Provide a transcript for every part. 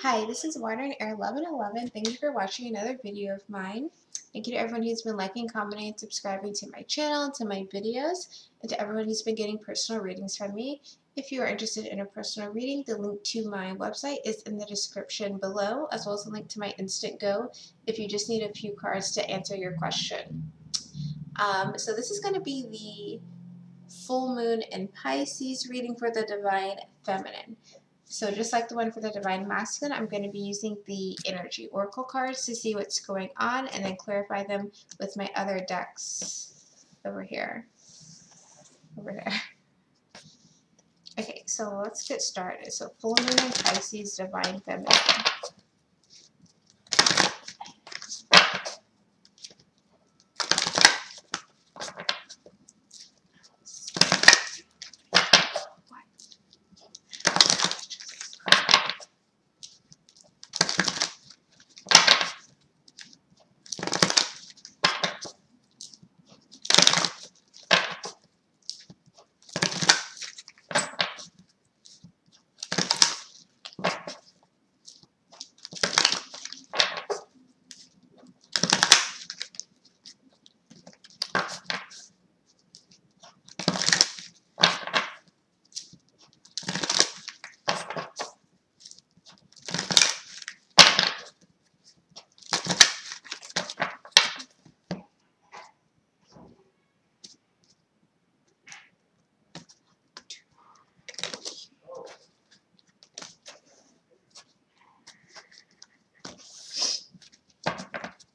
Hi, this is Water and Air 1111. Thank you for watching another video of mine. Thank you to everyone who's been liking, commenting, and subscribing to my channel, to my videos, and to everyone who's been getting personal readings from me. If you are interested in a personal reading, the link to my website is in the description below, as well as a link to my Instant Go if you just need a few cards to answer your question. So this is going to be the full moon in Pisces reading for the Divine Feminine. So just like the one for the Divine Masculine, I'm going to be using the Energy Oracle cards to see what's going on and then clarify them with my other decks over here. Over there. Okay, so let's get started. So full moon in Pisces, Divine Feminine.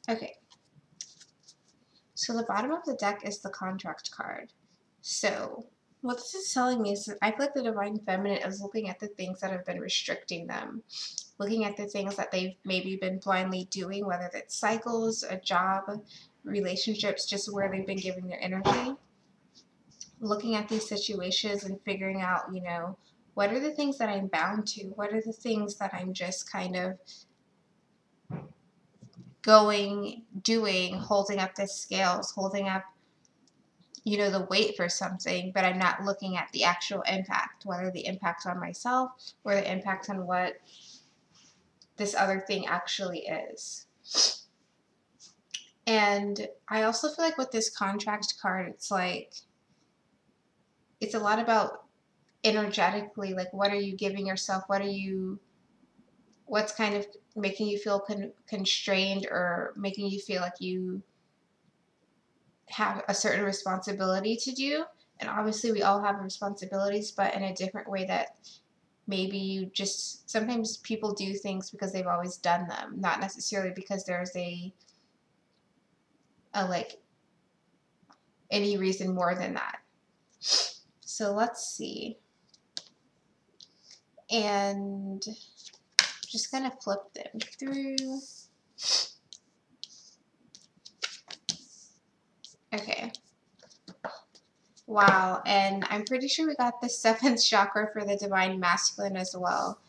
Okay, so the bottom of the deck is the Contract card. So what this is telling me is that I feel like the Divine Feminine is looking at the things that have been restricting them, looking at the things that they've maybe been blindly doing, whether that's cycles, a job, relationships, just where they've been giving their energy, looking at these situations and figuring out, what are the things that I'm bound to? What are the things that I'm just kind of doing, holding up the scales, holding up, the weight for something, but I'm not looking at the actual impact, whether the impact on myself or the impact on what this other thing actually is. And I also feel like with this Contract card, it's a lot about energetically, like what are you giving yourself? What's kind of making you feel constrained or making you feel like you have a certain responsibility to do. And obviously we all have responsibilities, but in a different way that maybe sometimes people do things because they've always done them, not necessarily because there's a like any reason more than that. So let's see. And just kind of flip them through. Okay. Wow, and I'm pretty sure we got the 7th chakra for the Divine Masculine as well,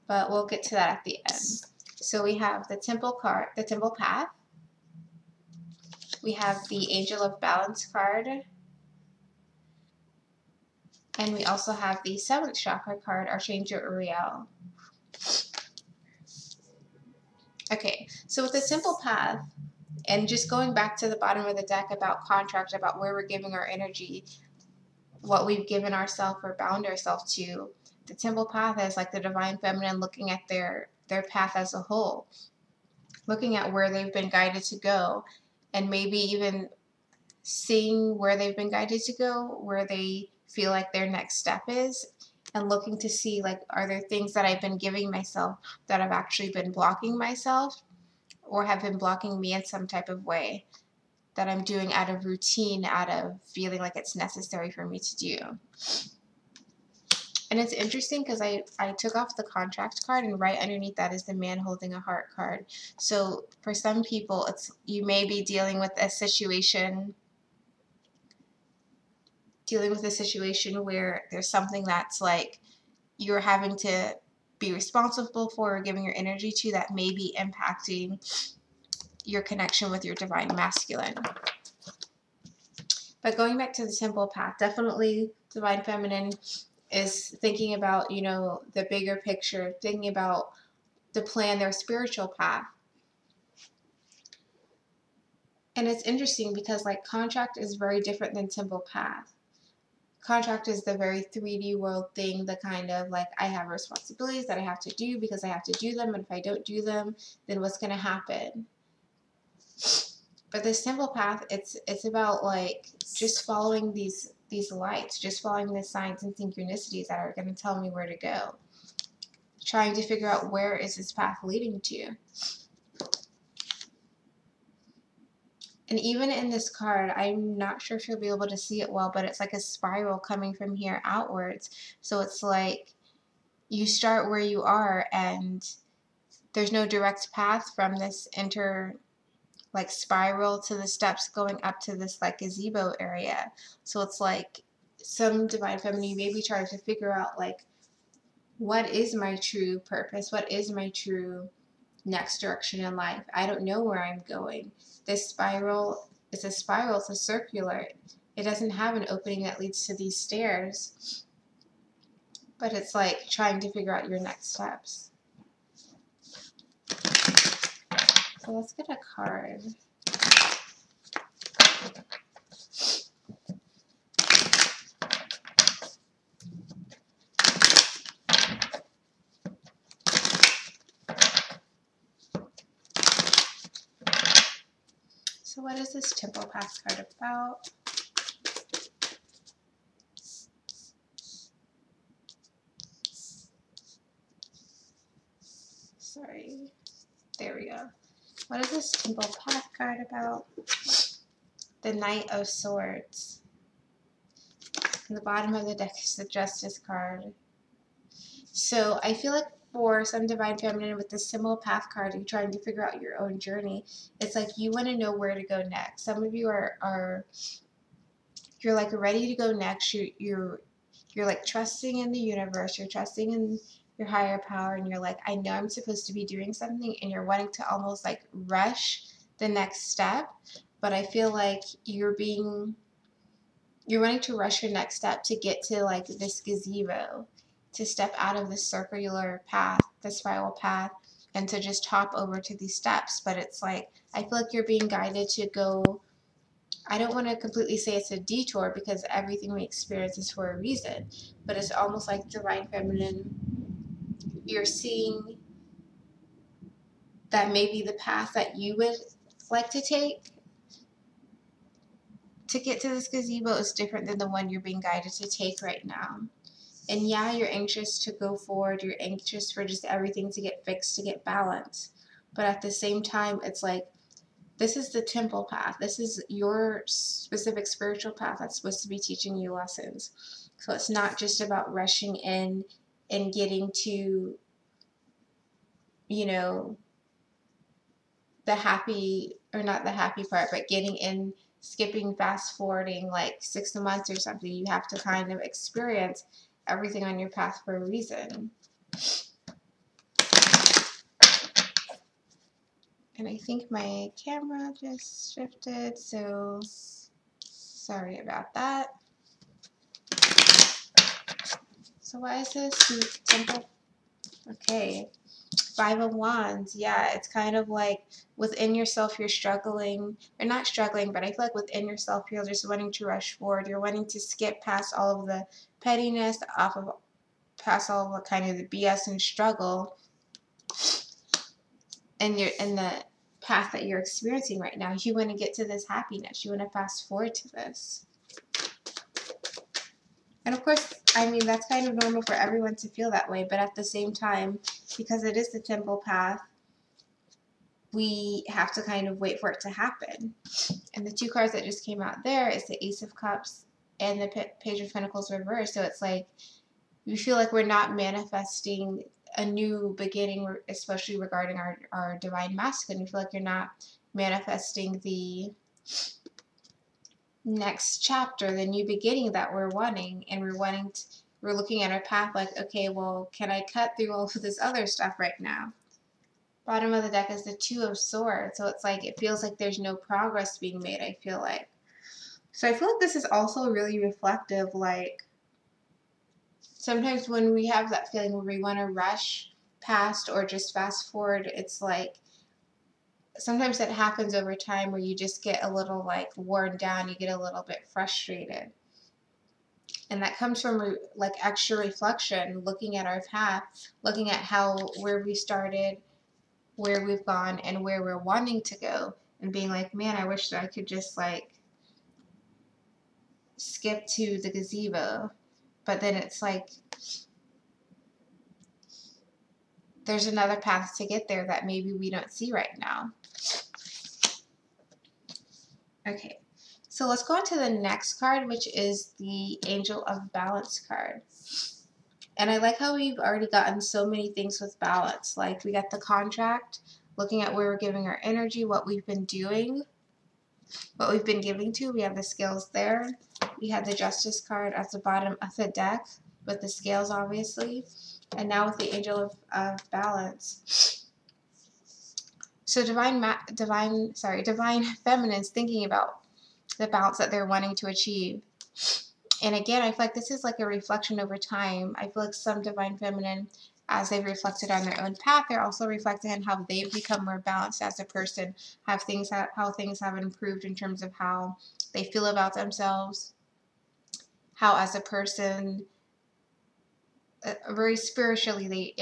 but we'll get to that at the end. So we have the Temple card, the Temple Path. We have the Angel of Balance card. And we also have the 7th chakra card, Archangel Uriel. Okay, so with the Temple Path, and just going back to the bottom of the deck about contract, about where we're giving our energy, what we've given ourselves or bound ourselves to, the Temple Path is like the Divine Feminine looking at their path as a whole, looking at where they've been guided to go, and maybe even seeing where they've been guided to go, where they feel like their next step is, and looking to see, like, are there things that I've been giving myself that have actually been blocking myself or have been blocking me in some type of way that I'm doing out of routine, out of feeling like it's necessary for me to do. And it's interesting because I took off the Contract card, and right underneath that is the Man Holding a Heart card. So for some people, you may be dealing with a situation where there's something that's like you're having to be responsible for or giving your energy to that may be impacting your connection with your Divine Masculine. But going back to the Temple Path, definitely Divine Feminine is thinking about, the bigger picture, thinking about to plan their spiritual path. And it's interesting because like contract is very different than simple path. Contract is the very 3D world thing, the kind of like I have responsibilities that I have to do because I have to do them, and if I don't do them, then what's going to happen? But the simple path, it's about like just following these lights, just following the signs and synchronicities that are going to tell me where to go. Trying to figure out where is this path leading to. And even in this card, I'm not sure if you'll be able to see it well, but it's like a spiral coming from here outwards. So it's like you start where you are and there's no direct path from this like spiral to the steps going up to this like gazebo area. So it's like some divine feminine maybe trying to figure out like, what is my true purpose? What is my true next direction in life? I don't know where I'm going. This spiral is a spiral, it's a circular. It doesn't have an opening that leads to these stairs, but it's like trying to figure out your next steps. So let's get a card. So what is this Temple Path card about? Sorry. There we go. What is this Temple Path card about? The Knight of Swords. And the bottom of the deck is the Justice card. So I feel like for some divine feminine with the Symbol Path card, you're trying to figure out your own journey. It's like you want to know where to go next. Some of you you're like ready to go next. You're like trusting in the universe. You're trusting in your higher power, and you're like, I know I'm supposed to be doing something, and you're wanting to almost like rush the next step. But I feel like you're wanting to rush your next step to get to like this gazebo, to step out of the circular path, the spiral path, and to just hop over to these steps. But it's like, I feel like you're being guided to go, I don't want to completely say it's a detour because everything we experience is for a reason, but it's almost like divine feminine, you're seeing that maybe the path that you would like to take to get to this gazebo is different than the one you're being guided to take right now. And yeah, you're anxious to go forward. You're anxious for just everything to get fixed, to get balanced. But at the same time, it's like, this is the temple path. This is your specific spiritual path that's supposed to be teaching you lessons. So it's not just about rushing in and getting to, you know, the happy, or not the happy part, but getting in, skipping, fast forwarding like 6 months or something. You have to kind of experience everything on your path for a reason. And I think my camera just shifted, so sorry about that. So why is this temple? Okay, 5 of Wands. Yeah, it's kind of like within yourself you're struggling, or not struggling, but I feel like within yourself you're just wanting to rush forward. You're wanting to skip past all of the pettiness, past all of the kind of the BS and struggle, and you're in the path that you're experiencing right now. You want to get to this happiness. You want to fast forward to this. And of course, I mean, that's kind of normal for everyone to feel that way, but at the same time, because it is the temple path, we have to kind of wait for it to happen. And the 2 cards that just came out there is the Ace of Cups and the Page of Pentacles reversed. So it's like, we feel like we're not manifesting a new beginning, especially regarding our divine masculine. We feel like you're not manifesting the next chapter, the new beginning that we're wanting, and we're looking at our path like, okay, well, can I cut through all of this other stuff right now? Bottom of the deck is the 2 of Swords, so it's like it feels like there's no progress being made, I feel like. So I feel like this is also really reflective, like sometimes when we have that feeling where we want to rush past or just fast forward, it's like sometimes that happens over time where you just get a little like worn down, you get a little bit frustrated. And that comes from like extra reflection, looking at our path, looking at where we started, where we've gone, and where we're wanting to go, and being like, man, I wish that I could just like skip to the gazebo. But then it's like there's another path to get there that maybe we don't see right now. Okay, so let's go on to the next card, which is the Angel of Balance card. And I like how we've already gotten so many things with balance. Like we got the contract, looking at where we're giving our energy, what we've been doing, what we've been giving to. We have the scales there. We had the Justice card at the bottom of the deck with the scales, obviously. And now with the Angel of Balance. So divine feminine's thinking about the balance that they're wanting to achieve. And again, I feel like this is like a reflection over time. I feel like some divine feminine, as they've reflected on their own path, they're also reflecting on how they've become more balanced as a person, how things have improved in terms of how they feel about themselves, how as a person, very spiritually,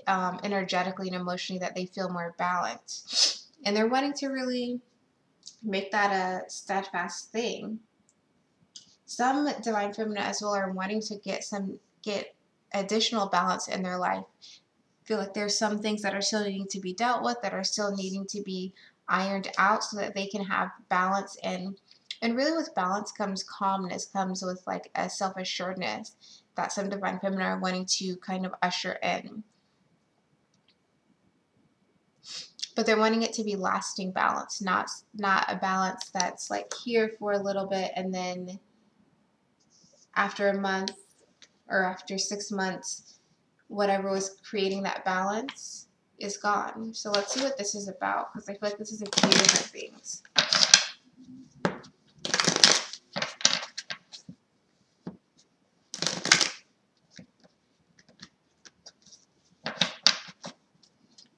energetically and emotionally, that they feel more balanced. And they're wanting to really make that a steadfast thing. Some divine feminine as well are wanting to get additional balance in their life. Feel like there's some things that are still needing to be dealt with, that are still needing to be ironed out so that they can have balance. And really with balance comes calmness, comes with like a self-assuredness that some divine feminine are wanting to kind of usher in. But they're wanting it to be lasting balance, not a balance that's like here for a little bit and then after a month or after 6 months, whatever was creating that balance is gone. So let's see what this is about, because I feel like this is a few different things.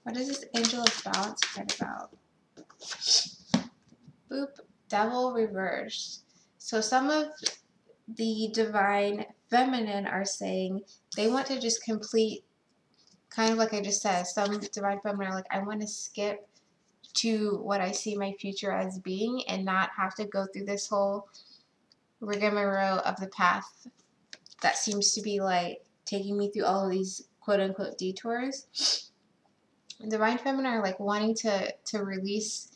What is this Angel of Balance card about? Boop, Devil reversed. So some of the divine feminine are saying they want to just complete, kind of like I just said, some divine feminine are like, I want to skip to what I see my future as being and not have to go through this whole rigmarole of the path that seems to be like taking me through all of these quote unquote detours. And divine feminine are like wanting to release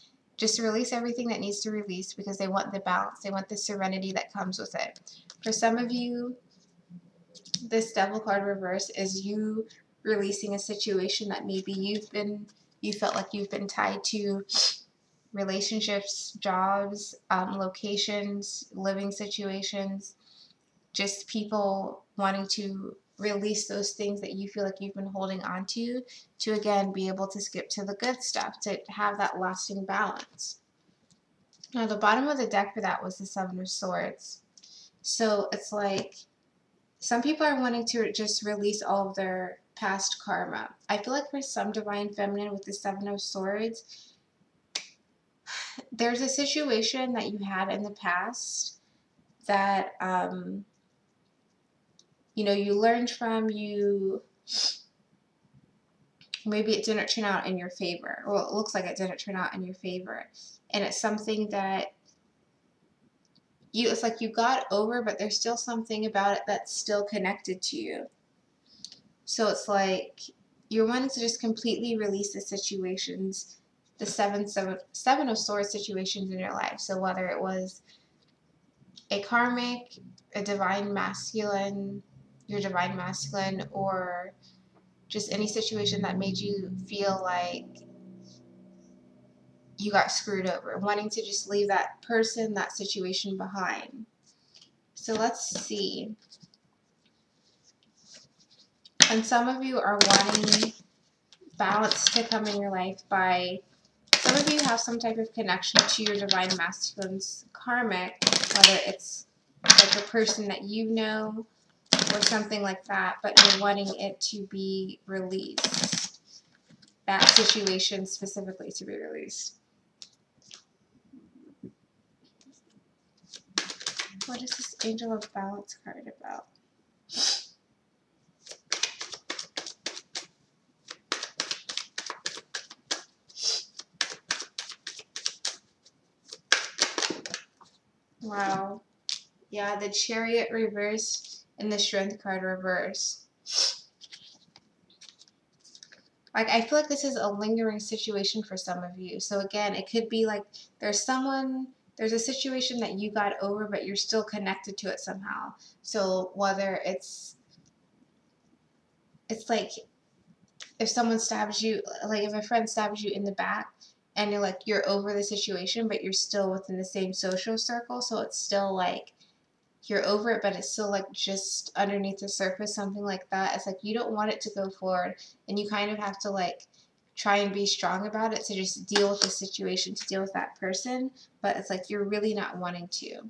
everything that needs to release because they want the balance, they want the serenity that comes with it. For some of you, this Devil card reverse is you releasing a situation that maybe you felt like you've been tied to, relationships, jobs, locations, living situations, just people wanting to release those things that you feel like you've been holding on to again be able to skip to the good stuff, to have that lasting balance. Now the bottom of the deck for that was the Seven of Swords. So it's like some people are wanting to just release all of their past karma. I feel like for some divine feminine with the Seven of Swords, there's a situation that you had in the past that you learned from, maybe it didn't turn out in your favor, or it looks like it didn't turn out in your favor, and it's something that it's like you got over, but there's still something about it that's still connected to you. So it's like you're wanting to just completely release the situations, the seven of Swords situations in your life. So whether it was a karmic, a divine masculine, your divine masculine, or just any situation that made you feel like you got screwed over, wanting to just leave that person, that situation behind. So let's see. And some of you are wanting balance to come in your life by, some of you have some type of connection to your divine masculine's karmic, whether it's like a person that you know, or something like that, but you're wanting it to be released. That situation specifically to be released. What is this Angel of Balance card about? Wow. Yeah, the Chariot reverse and the Strength card reverse. Like, I feel like this is a lingering situation for some of you. So again, it could be like there's a situation that you got over, but you're still connected to it somehow. So whether it's like if someone stabs you, like if a friend stabs you in the back and you're over the situation, but you're still within the same social circle. So it's still like you're over it, but it's still like just underneath the surface, something like that. It's like you don't want it to go forward, and you kind of have to like try and be strong about it to just deal with the situation, to deal with that person, but it's like you're really not wanting to.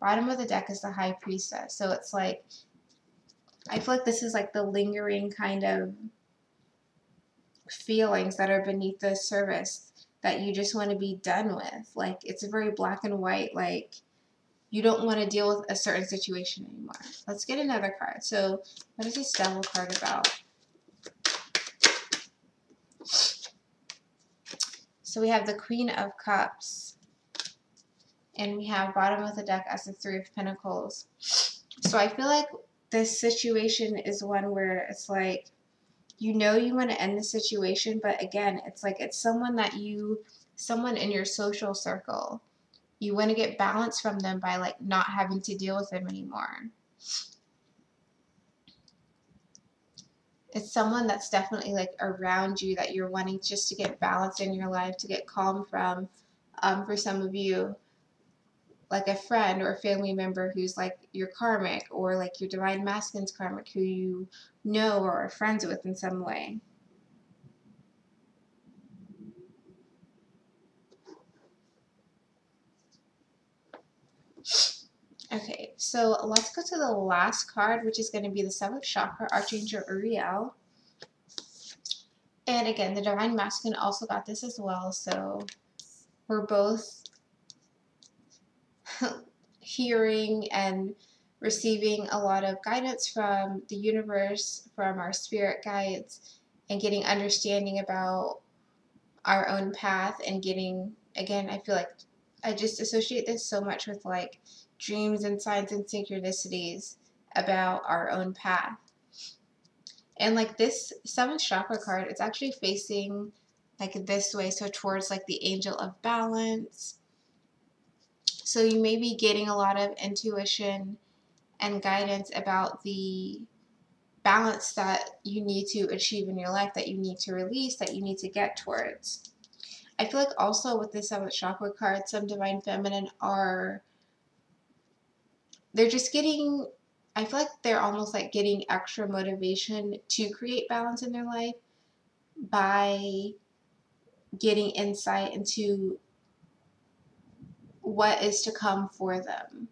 Bottom of the deck is the High Priestess, so it's like I feel like this is like the lingering kind of feelings that are beneath the surface that you just want to be done with. Like it's a very black and white, like you don't want to deal with a certain situation anymore. Let's get another card. So what is this Devil card about? So we have the Queen of Cups. And we have bottom of the deck as the Three of Pentacles. So I feel like this situation is one where it's like, you know you want to end the situation, but again, it's like it's someone in your social circle. You want to get balance from them by like not having to deal with them anymore. It's someone that's definitely like around you that you're wanting just to get balance in your life, to get calm from. For some of you, like a friend or a family member who's like your karmic, or like your divine masculine's karmic, who you know or are friends with in some way. Okay, so let's go to the last card, which is going to be the 7th chakra, Archangel Uriel. And again, the divine masculine also got this as well, so we're both hearing and receiving a lot of guidance from the universe, from our spirit guides, and getting understanding about our own path, and getting, again, I feel like I just associate this so much with like dreams and signs and synchronicities about our own path. And like this 7th chakra card, it's actually facing like this way, so towards like the Angel of Balance. So you may be getting a lot of intuition and guidance about the balance that you need to achieve in your life, that you need to release, that you need to get towards. I feel like also with the 7th chakra card, some divine feminine they're just getting, I feel like they're almost like getting extra motivation to create balance in their life by getting insight into what is to come for them.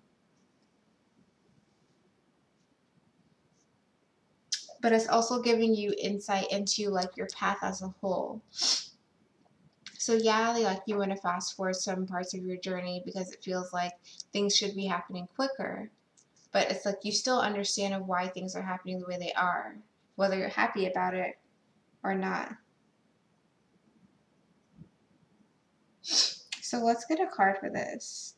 But it's also giving you insight into like your path as a whole. So yeah, like you want to fast forward some parts of your journey because it feels like things should be happening quicker. But it's like you still understand of why things are happening the way they are, whether you're happy about it or not. So let's get a card for this.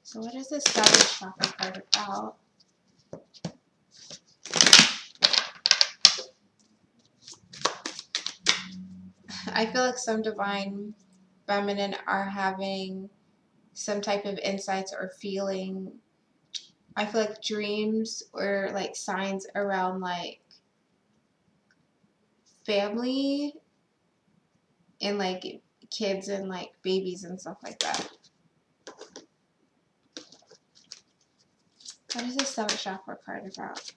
So what is this 7th chakra card about? I feel like some divine feminine are having some type of insights or feeling. I feel like dreams or like signs around like family and like kids and like babies and stuff like that. What is this 7th chakra card about?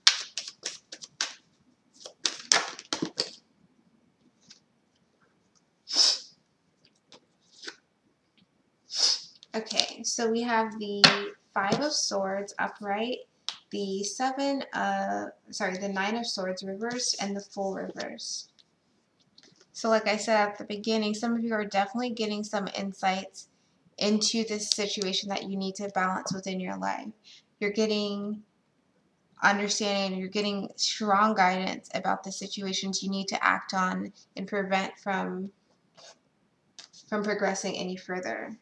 Okay, so we have the Five of Swords upright, the the Nine of Swords reversed, and the Fool reversed. So like I said at the beginning, some of you are definitely getting some insights into this situation that you need to balance within your life. You're getting understanding, you're getting strong guidance about the situations you need to act on and prevent from progressing any further.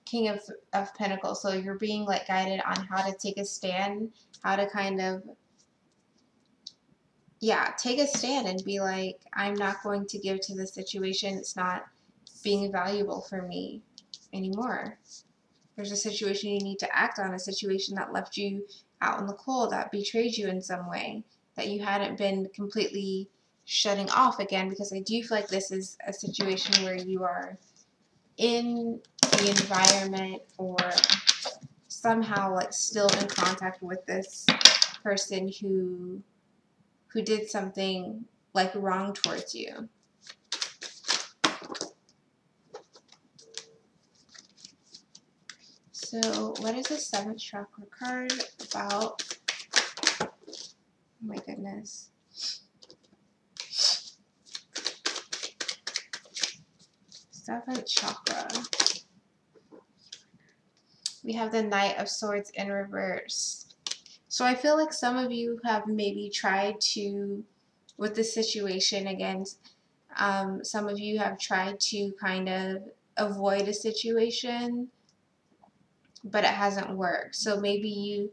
King of Pentacles. So you're being like guided on how to take a stand, how to kind of, yeah, take a stand and be like, I'm not going to give to this situation. It's not being valuable for me anymore. There's a situation you need to act on, a situation that left you out in the cold, that betrayed you in some way, that you hadn't been completely shutting off again, because I do feel like this is a situation where you are in the environment or somehow like still in contact with this person who did something like wrong towards you. So what is the seventh chakra card about? Oh my goodness. Seventh chakra. We have the Knight of Swords in reverse. So I feel like some of you have maybe tried to, with the situation again, some of you have tried to kind of avoid a situation, but it hasn't worked. So maybe you,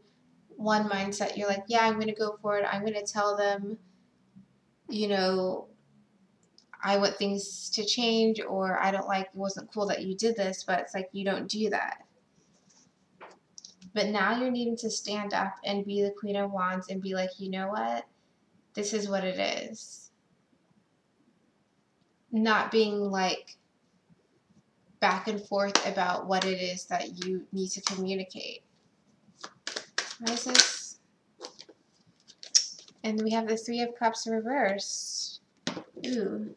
one mindset, you're like, yeah, I'm going to go for it. I'm going to tell them, you know, I want things to change, or I don't like, it wasn't cool that you did this, but it's like you don't do that. But now you're needing to stand up and be the Queen of Wands and be like, you know what? This is what it is. Not being like back and forth about what it is that you need to communicate. What is this? And we have the Three of Cups reversed. Ooh.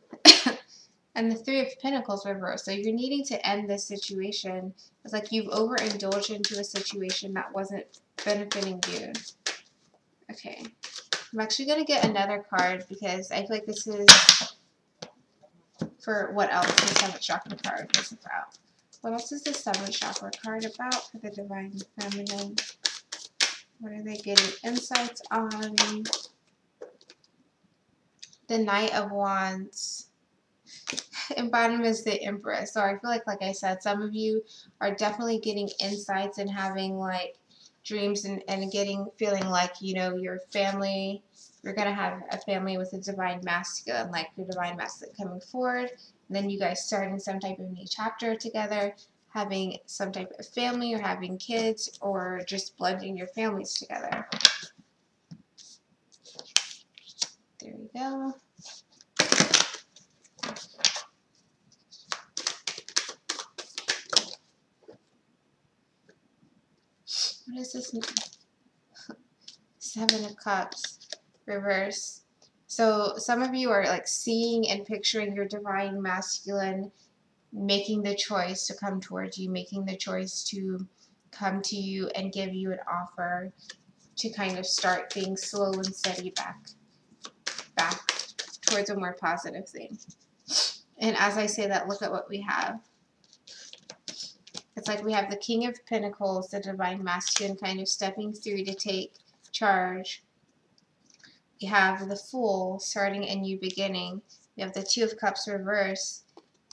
And the Three of Pentacles reversed. So you're needing to end this situation. It's like you've overindulged into a situation that wasn't benefiting you. Okay. I'm actually going to get another card because I feel like this is for what else the Seventh Chakra card is about. What else is the Seventh Chakra card about for the Divine Feminine? What are they getting insights on? The Knight of Wands. And bottom is the Empress. So I feel like I said, some of you are definitely getting insights and having like dreams and feeling like, you know, your family, you're going to have a family with a divine masculine, like your divine masculine coming forward. And then you guys starting some type of new chapter together, having some type of family or having kids, or just blending your families together. There we go. What is this? Seven of Cups, reverse. So some of you are like seeing and picturing your divine masculine making the choice to come towards you, making the choice to come to you and give you an offer to kind of start things slow and steady back towards a more positive thing. And as I say that, look at what we have. It's like we have the King of Pentacles, the divine masculine, kind of stepping through to take charge. We have the Fool, starting a new beginning. We have the Two of Cups reverse.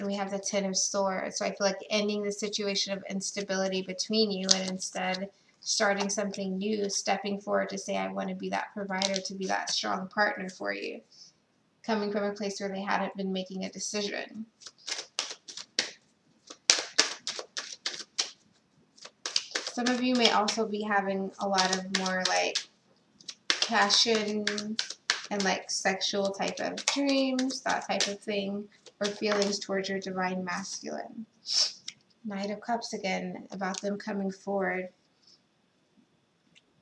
And we have the Ten of Swords. So I feel like ending the situation of instability between you and instead starting something new, stepping forward to say, I want to be that provider, to be that strong partner for you. Coming from a place where they hadn't been making a decision. Some of you may also be having a lot of more like passion and like sexual type of dreams, that type of thing, or feelings towards your divine masculine. Knight of Cups again, about them coming forward.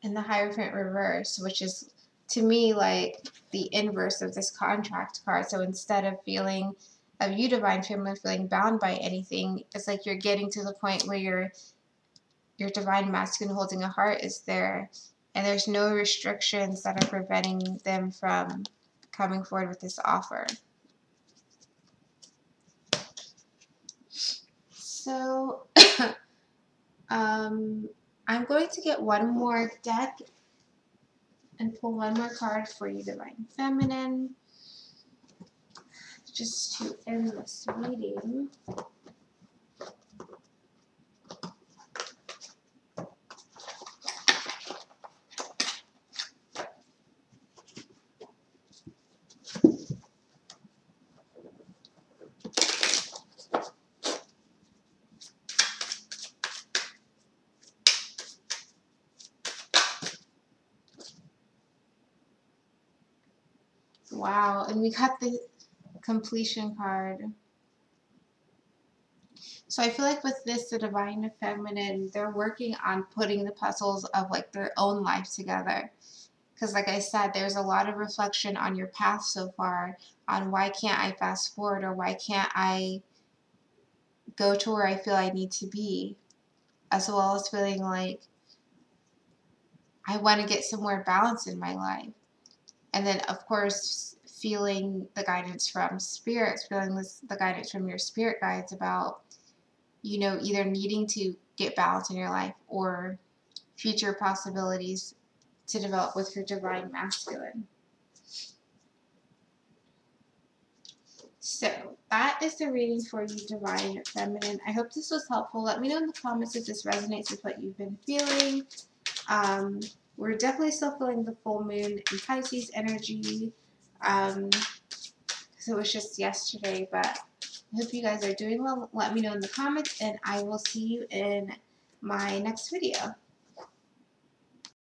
And the Hierophant reverse, which is to me like the inverse of this contract card. So instead of feeling of you, Divine Feminine, feeling bound by anything. It's like you're getting to the point where your Divine Masculine holding a heart is there, and there's no restrictions that are preventing them from coming forward with this offer. So, I'm going to get one more deck and pull one more card for you, Divine Feminine, just to end this reading. Wow, and we got the completion card. So I feel like with this, the Divine Feminine, they're working on putting the puzzles of like their own life together. Because like I said, there's a lot of reflection on your path so far on why can't I fast forward, or why can't I go to where I feel I need to be, as well as feeling like I want to get some more balance in my life. And then, of course, feeling the guidance from spirits, feeling the guidance from your spirit guides about, you know, either needing to get balance in your life or future possibilities to develop with your Divine Masculine. So that is the reading for you, Divine Feminine. I hope this was helpful. Let me know in the comments if this resonates with what you've been feeling. We're definitely still feeling the full moon in Pisces energy. So it was just yesterday, but I hope you guys are doing well. Let me know in the comments, and I will see you in my next video.